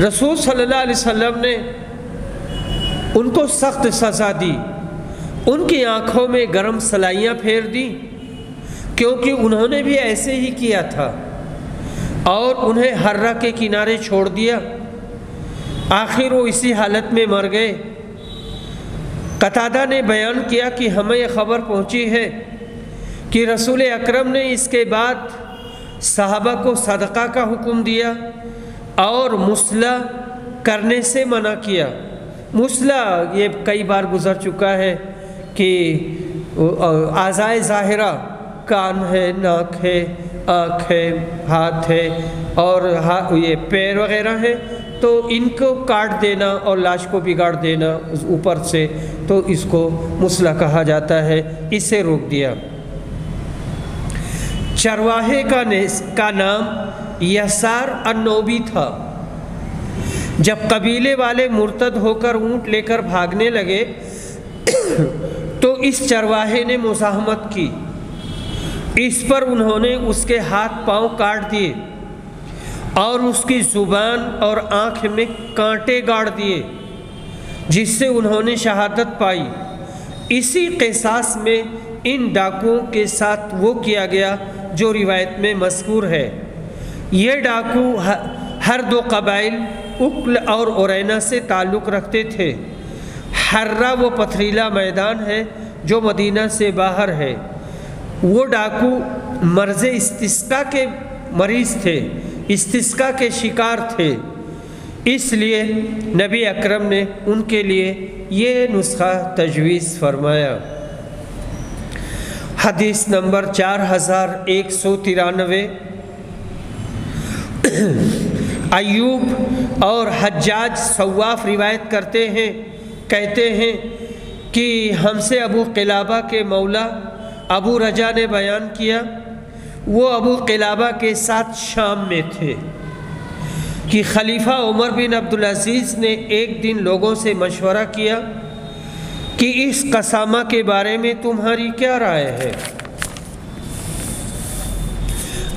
رسول صلی اللہ علیہ وسلم نے ان کو سخت سزا دی، ان کی آنکھوں میں گرم سلائیاں پھیر دیں، کیونکہ انہوں نے بھی ایسے ہی کیا تھا، اور انہیں حرہ کے کنارے چھوڑ دیا۔ آخر وہ اسی حالت میں مر گئے۔ قتادہ نے بیان کیا کہ ہمیں یہ خبر پہنچی ہے کہ رسول اکرم نے اس کے بعد صحابہ کو صدقہ کا حکم دیا اور مصلح کرنے سے منع کیا۔ مصلح یہ کئی بار گزر چکا ہے کہ اعضائے ظاہرہ کان ہے، ناک ہے، آنکھ ہے، ہاتھ ہے اور یہ پیر وغیرہ ہیں، تو ان کو کاٹ دینا اور لاش کو بگاڑ دینا اوپر سے، تو اس کو مصلح کہا جاتا ہے، اسے روک دیا۔ چرواہے کا نام یسار النوبی تھا۔ جب قبیلے والے مرتد ہو کر اونٹ لے کر بھاگنے لگے تو اس چرواہے نے مزاحمت کی، اس پر انہوں نے اس کے ہاتھ پاؤں کاٹ دیے اور اس کی زبان اور آنکھ میں کانٹے گاڑ دیے، جس سے انہوں نے شہادت پائی۔ اسی قصاص میں ان ڈاکوؤں کے ساتھ وہ کیا گیا جو روایت میں مذکور ہے۔ یہ ڈاکو ہر دو قبائل اکل اور ارینا سے تعلق رکھتے تھے۔ حرہ وہ پتھریلا میدان ہے جو مدینہ سے باہر ہے۔ وہ ڈاکو مرض استسقاء کے مریض تھے، استسقاء کے شکار تھے، اس لیے نبی اکرم نے ان کے لیے یہ نسخہ تجویز فرمایا۔ حدیث نمبر 4193۔ ایوب اور حجاج صواف روایت کرتے ہیں، کہتے ہیں کہ ہم سے ابو قلابہ کے مولا ابو رجا نے بیان کیا، وہ ابو قلابہ کے ساتھ شام میں تھے کہ خلیفہ عمر بن عبدالعزیز نے ایک دن لوگوں سے مشورہ کیا کہ اس قسامہ کے بارے میں تمہاری کیا رائے ہے؟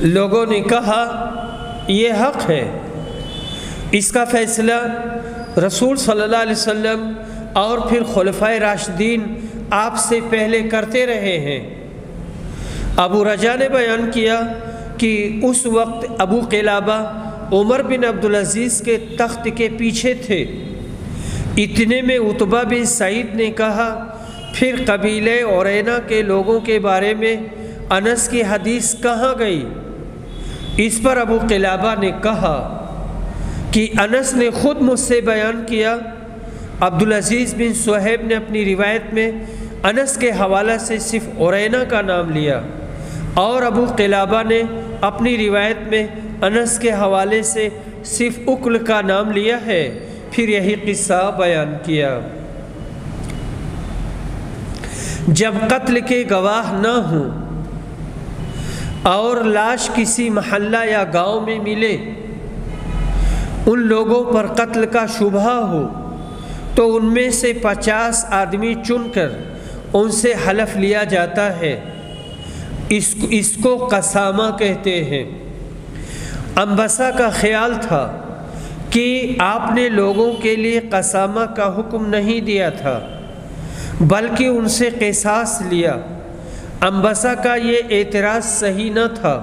لوگوں نے کہا یہ حق ہے، اس کا فیصلہ رسول صلی اللہ علیہ وسلم اور پھر خلفائے راشدین آپ سے پہلے کرتے رہے ہیں۔ ابو رجا نے بیان کیا کہ اس وقت ابو قلابہ عمر بن عبدالعزیز کے تخت کے پیچھے تھے۔ اتنے میں عتبہ بن سعید نے کہا، پھر قبیلے ارینا کے لوگوں کے بارے میں انس کی حدیث کہاں گئی؟ اس پر ابو قلابہ نے کہا کہ انس نے خود مجھ سے بیان کیا۔ عبدالعزیز بن صہیب نے اپنی روایت میں انس کے حوالہ سے صرف ارینا کا نام لیا اور ابو قلابہ نے اپنی روایت میں انس کے حوالے سے صرف اکل کا نام لیا ہے، پھر یہی قصہ بیان کیا۔ جب قتل کے گواہ نہ ہوں اور لاش کسی محلہ یا گاؤں میں ملے، ان لوگوں پر قتل کا شبہ ہو تو ان میں سے 50 آدمی چن کر ان سے حلف لیا جاتا ہے، اس کو قسامہ کہتے ہیں۔ انبسا کا خیال تھا کہ آپ نے لوگوں کے لیے قسامہ کا حکم نہیں دیا تھا بلکہ ان سے قصاص لیا۔ انبسا کا یہ اعتراض صحیح نہ تھا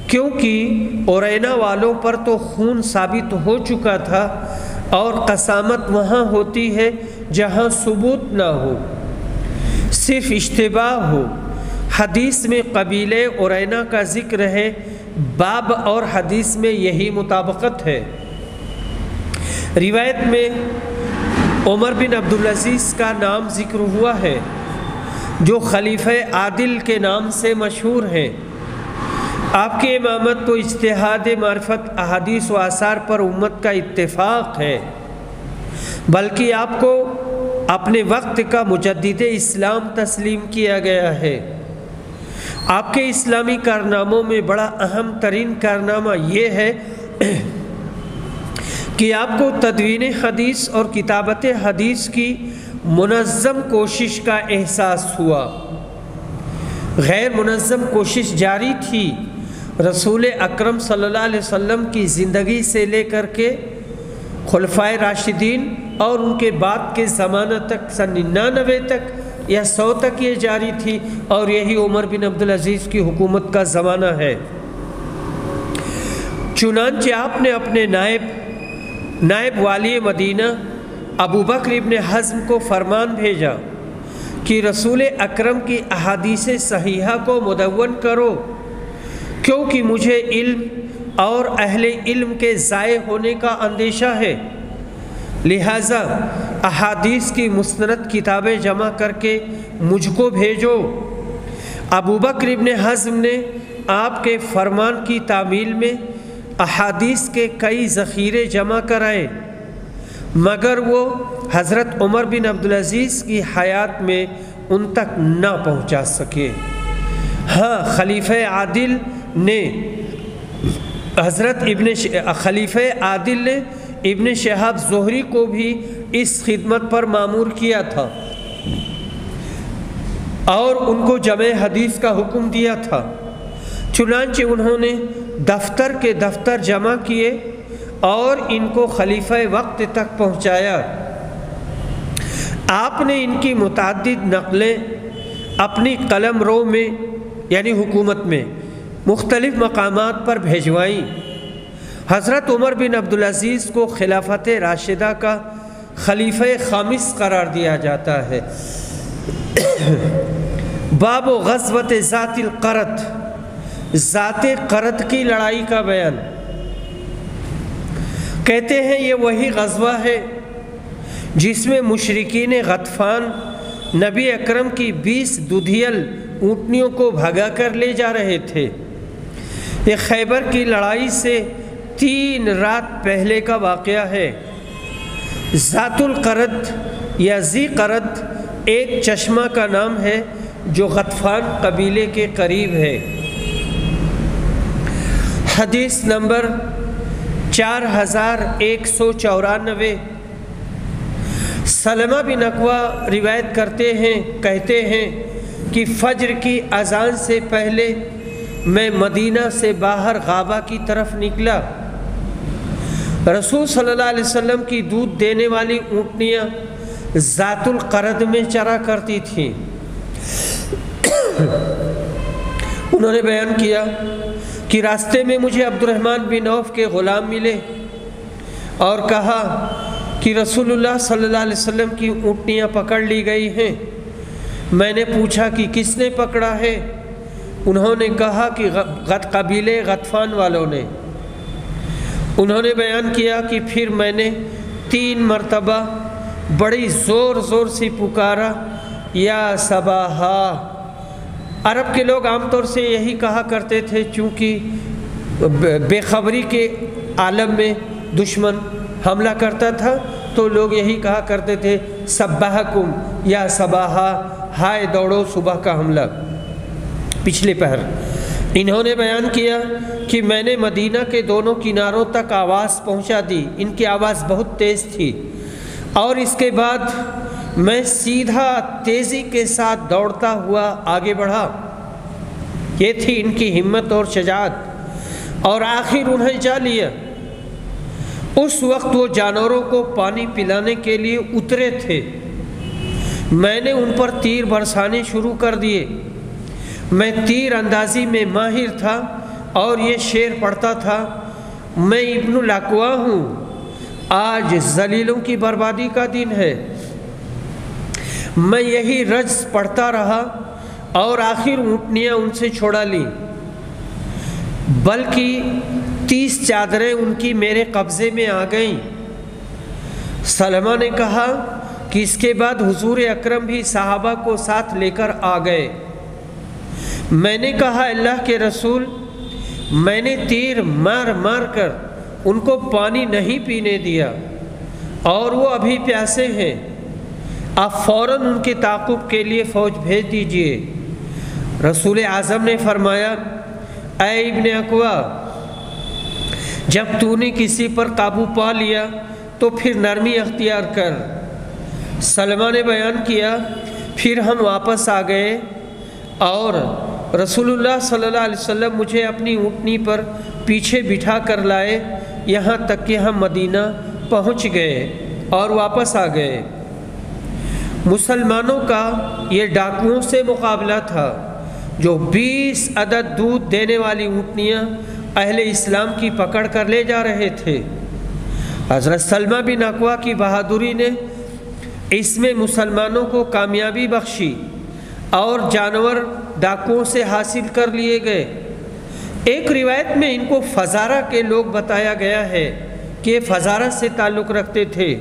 کیونکہ ارینا والوں پر تو خون ثابت ہو چکا تھا اور قسامت وہاں ہوتی ہے جہاں ثبوت نہ ہو، صرف اشتباہ ہو۔ حدیث میں قبیلے ارینا کا ذکر ہے، باب اور حدیث میں یہی مطابقت ہے۔ روایت میں عمر بن عبدالعزیز کا نام ذکر ہوا ہے جو خلیفہ عادل کے نام سے مشہور ہیں۔ آپ کی امامت و اجتہاد معرفت احادیث و آثار پر امت کا اتفاق ہے، بلکہ آپ کو اپنے وقت کا مجدد اسلام تسلیم کیا گیا ہے۔ آپ کے اسلامی کارناموں میں بڑا اہم ترین کارنامہ یہ ہے کہ آپ کو تدوین حدیث اور کتابت حدیث کی منظم کوشش کا احساس ہوا۔ غیر منظم کوشش جاری تھی رسول اکرم صلی اللہ علیہ وسلم کی زندگی سے لے کر کے خلفائے راشدین اور ان کے بعد کے زمانہ تک، سن 99 تک یا 100 تک یہ جاری تھی، اور یہی عمر بن عبدالعزیز کی حکومت کا زمانہ ہے۔ چنانچہ آپ نے اپنے نائب والی مدینہ ابو بکر ابن حزم کو فرمان بھیجا کہ رسول اکرم کی احادیث صحیحہ کو مدون کرو، کیونکہ مجھے علم اور اہل علم کے ضائع ہونے کا اندیشہ ہے، لہٰذا احادیث کی مستند کتابیں جمع کر کے مجھ کو بھیجو۔ ابو بکر ابن حزم نے آپ کے فرمان کی تعمیل میں احادیث کے کئی ذخیرے جمع کرائے، مگر وہ حضرت عمر بن عبدالعزیز کی حیات میں ان تک نہ پہنچا سکے۔ ہاں، خلیفہ عادل نے ابن شہاب زہری کو بھی اس خدمت پر مامور کیا تھا اور ان کو جمع حدیث کا حکم دیا تھا، چنانچہ انہوں نے دفتر کے دفتر جمع کیے اور ان کو خلیفہ وقت تک پہنچایا۔ آپ نے ان کی متعدد نقلیں اپنی قلم رو میں یعنی حکومت میں مختلف مقامات پر بھیجوائیں۔ حضرت عمر بن عبدالعزیز کو خلافت راشدہ کا خلیفہ خامس قرار دیا جاتا ہے۔ باب غزوۃ ذات القرۃ، ذات قرۃ کی لڑائی کا بیان۔ کہتے ہیں یہ وہی غزوہ ہے جس میں مشرکین غطفان نبی اکرم کی 20 دودھیل اونٹنیوں کو بھگا کر لے جا رہے تھے۔ یہ خیبر کی لڑائی سے 3 رات پہلے کا واقعہ ہے۔ ذات القرۃ یا ذی قرۃ ایک چشمہ کا نام ہے جو غطفان قبیلے کے قریب ہے۔ حدیث نمبر 4194۔ سلمہ بن اکوع روایت کرتے ہیں، کہتے ہیں کہ فجر کی اذان سے پہلے میں مدینہ سے باہر غابہ کی طرف نکلا۔ رسول صلی اللہ علیہ وسلم کی دودھ دینے والی اونٹنیاں ذات القرد میں چرا کرتی تھیں۔ انہوں نے بیان کیا کہ راستے میں مجھے عبد الرحمن بن عوف کے غلام ملے اور کہا کہ رسول اللہ صلی اللہ علیہ وسلم کی اونٹنیاں پکڑ لی گئی ہیں۔ میں نے پوچھا کہ کس نے پکڑا ہے؟ انہوں نے کہا کہ قبیلے غطفان والوں نے۔ انہوں نے بیان کیا کہ پھر میں نے 3 مرتبہ بڑی زور زور سے پکارا، یا صباحا۔ عرب کے لوگ عام طور سے یہی کہا کرتے تھے، چونکہ بے خبری کے عالم میں دشمن حملہ کرتا تھا تو لوگ یہی کہا کرتے تھے صبحکم یا صباحا، ہائے دوڑو صبح کا حملہ، پچھلے پہر۔ انہوں نے بیان کیا کہ میں نے مدینہ کے دونوں کناروں تک آواز پہنچا دی، ان کی آواز بہت تیز تھی، اور اس کے بعد میں سیدھا تیزی کے ساتھ دوڑتا ہوا آگے بڑھا۔ یہ تھی ان کی ہمت اور شجاعت، اور آخر انہیں جا لیا۔ اس وقت وہ جانوروں کو پانی پلانے کے لیے اترے تھے۔ میں نے ان پر تیر برسانے شروع کر دیے۔ میں تیر اندازی میں ماہر تھا اور یہ شعر پڑھتا تھا، میں ابن الاکوع ہوں، آج ذلیلوں کی بربادی کا دن ہے۔ میں یہی رجز پڑھتا رہا اور آخر اونٹنیاں ان سے چھوڑا لیں، بلکہ 30 چادریں ان کی میرے قبضے میں آ گئیں۔ سلمہ نے کہا کہ اس کے بعد حضور اکرم بھی صحابہ کو ساتھ لے کر آ گئے۔ میں نے کہا اللہ کے رسول، میں نے تیر مار مار کر ان کو پانی نہیں پینے دیا اور وہ ابھی پیاسے ہیں، آپ فوراً ان کے تعاقب کے لیے فوج بھیج دیجئے۔ رسول اعظم نے فرمایا، اے ابن اکوع، جب تو نے کسی پر قابو پا لیا تو پھر نرمی اختیار کر۔ سلمہ نے بیان کیا، پھر ہم واپس آ گئے اور رسول اللہ صلی اللہ علیہ وسلم مجھے اپنی اونٹنی پر پیچھے بٹھا کر لائے، یہاں تک کہ ہم مدینہ پہنچ گئے اور واپس آ گئے۔ مسلمانوں کا یہ ڈاکوؤں سے مقابلہ تھا جو 20 عدد دودھ دینے والی اونٹنیاں اہل اسلام کی پکڑ کر لے جا رہے تھے۔ حضرت سلمہ بن اکوع کی بہادری نے اس میں مسلمانوں کو کامیابی بخشی اور جانور ڈاکوؤں سے حاصل کر لیے گئے۔ ایک روایت میں ان کو فزارہ کے لوگ بتایا گیا ہے کہ یہ فزارہ سے تعلق رکھتے تھے،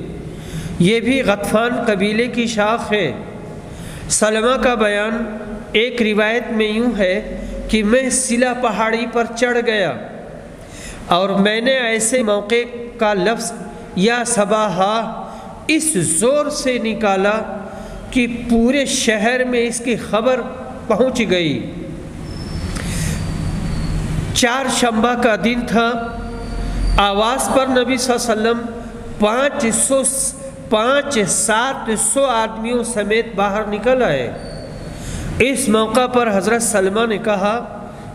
یہ بھی غطفان قبیلے کی شاخ ہے۔ سلمہ کا بیان ایک روایت میں یوں ہے کہ میں سلا پہاڑی پر چڑھ گیا اور میں نے ایسے موقع کا لفظ یا صباحا اس زور سے نکالا کہ پورے شہر میں اس کی خبر پہنچ گئی۔ چہارشنبہ کا دن تھا، آواز پر نبی صلی اللہ علیہ وسلم 500-700 آدمیوں سمیت باہر نکل آئے۔ اس موقع پر حضرت سلمہ نے کہا،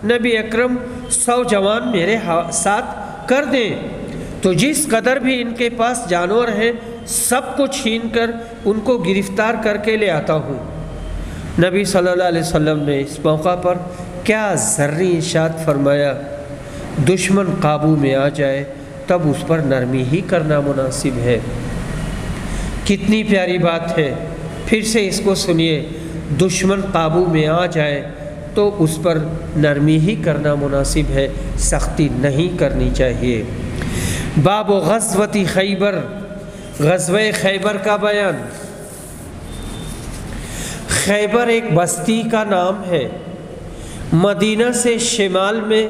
نبی اکرم 100 جوان میرے ساتھ کر دیں تو جس قدر بھی ان کے پاس جانور ہیں سب کو چھین کر ان کو گرفتار کر کے لے آتا ہوں۔ نبی صلی اللہ علیہ وسلم نے اس موقع پر کیا ذرّی ارشاد فرمایا، دشمن قابو میں آ جائے تب اس پر نرمی ہی کرنا مناسب ہے۔ کتنی پیاری بات ہے، پھر سے اس کو سنیے، دشمن قابو میں آ جائے تو اس پر نرمی ہی کرنا مناسب ہے، سختی نہیں کرنی چاہیے۔ باب غزوۃ خیبر، غزوہ خیبر کا بیان۔ خیبر ایک بستی کا نام ہے، مدینہ سے شمال میں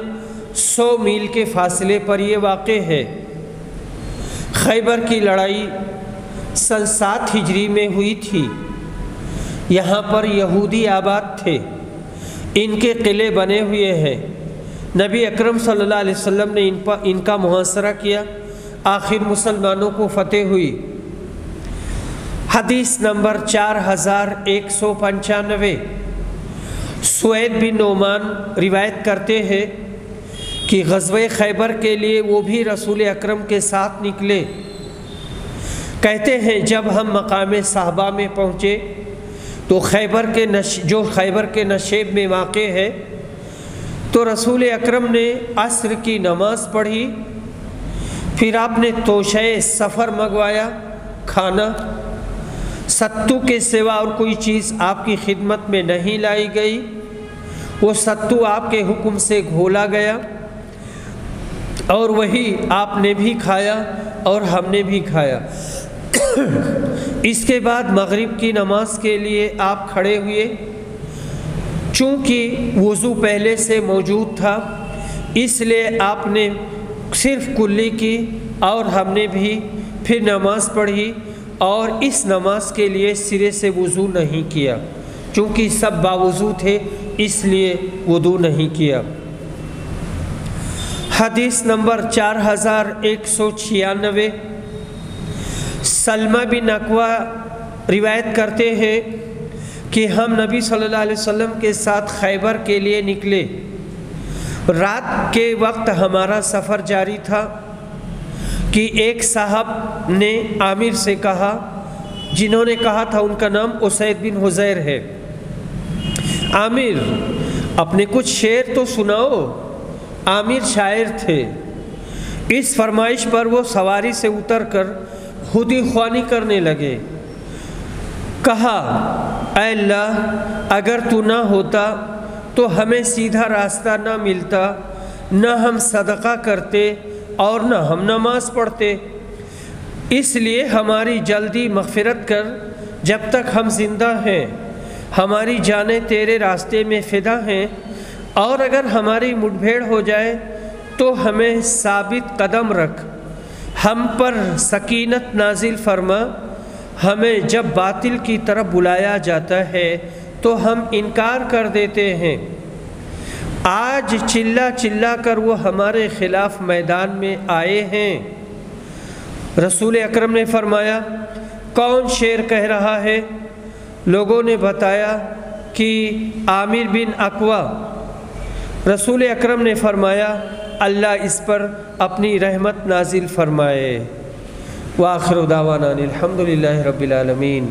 100 میل کے فاصلے پر یہ واقع ہے۔ خیبر کی لڑائی سن 7 ہجری میں ہوئی تھی۔ یہاں پر یہودی آباد تھے، ان کے قلعے بنے ہوئے ہیں۔ نبی اکرم صلی اللہ علیہ وسلم نے ان کا محاصرہ کیا، آخر مسلمانوں کو فتح ہوئی۔ حدیث نمبر 4195۔ سوید بن نعمان روایت کرتے ہیں کہ غزوہ خیبر کے لیے وہ بھی رسول اکرم کے ساتھ نکلے۔ کہتے ہیں جب ہم مقام صحابہ میں پہنچے تو جو خیبر کے نشیب میں واقع ہے، تو رسول اکرم نے عصر کی نماز پڑھی، پھر آپ نے توشہ سفر منگوایا، کھانا ستو کے سوا اور کوئی چیز آپ کی خدمت میں نہیں لائی گئی، وہ ستو آپ کے حکم سے گھولا گیا اور وہی آپ نے بھی کھایا اور ہم نے بھی کھایا۔ اس کے بعد مغرب کی نماز کے لیے آپ کھڑے ہوئے، چونکہ وضو پہلے سے موجود تھا اس لیے آپ نے صرف کلی کی اور ہم نے بھی پھر نماز پڑھی، اور اس نماز کے لیے سرے سے وضو نہیں کیا، چونکہ سب باوضو تھے اس لیے وضو نہیں کیا۔ حدیث نمبر 4196۔ سلمہ بن اکوع روایت کرتے ہیں کہ ہم نبی صلی اللہ علیہ وسلم کے ساتھ خیبر کے لیے نکلے۔ رات کے وقت ہمارا سفر جاری تھا کہ ایک صاحب نے عامر سے کہا، جنہوں نے کہا تھا ان کا نام اسید بن حضیر ہے، عامر اپنے کچھ شعر تو سناؤ۔ عامر شاعر تھے۔ اس فرمائش پر وہ سواری سے اتر کر خودی خوانی کرنے لگے۔ کہا، اے اللہ اگر تو نہ ہوتا تو ہمیں سیدھا راستہ نہ ملتا، نہ ہم صدقہ کرتے اور نہ ہم نماز پڑھتے، اس لیے ہماری جلدی مغفرت کر جب تک ہم زندہ ہیں۔ ہماری جانیں تیرے راستے میں فدا ہیں، اور اگر ہماری مٹ بھیڑ ہو جائے تو ہمیں ثابت قدم رکھ، ہم پر سکینت نازل فرما، ہمیں جب باطل کی طرف بلایا جاتا ہے تو ہم انکار کر دیتے ہیں۔ آج چلا چلا کر وہ ہمارے خلاف میدان میں آئے ہیں۔ رسول اکرم نے فرمایا، کون شعر کہہ رہا ہے؟ لوگوں نے بتایا کہ عامر بن اکوع۔ رسول اکرم نے فرمایا، اللہ اس پر اپنی رحمت نازل فرمائے۔ وآخر دعوانا الحمدللہ رب العالمین۔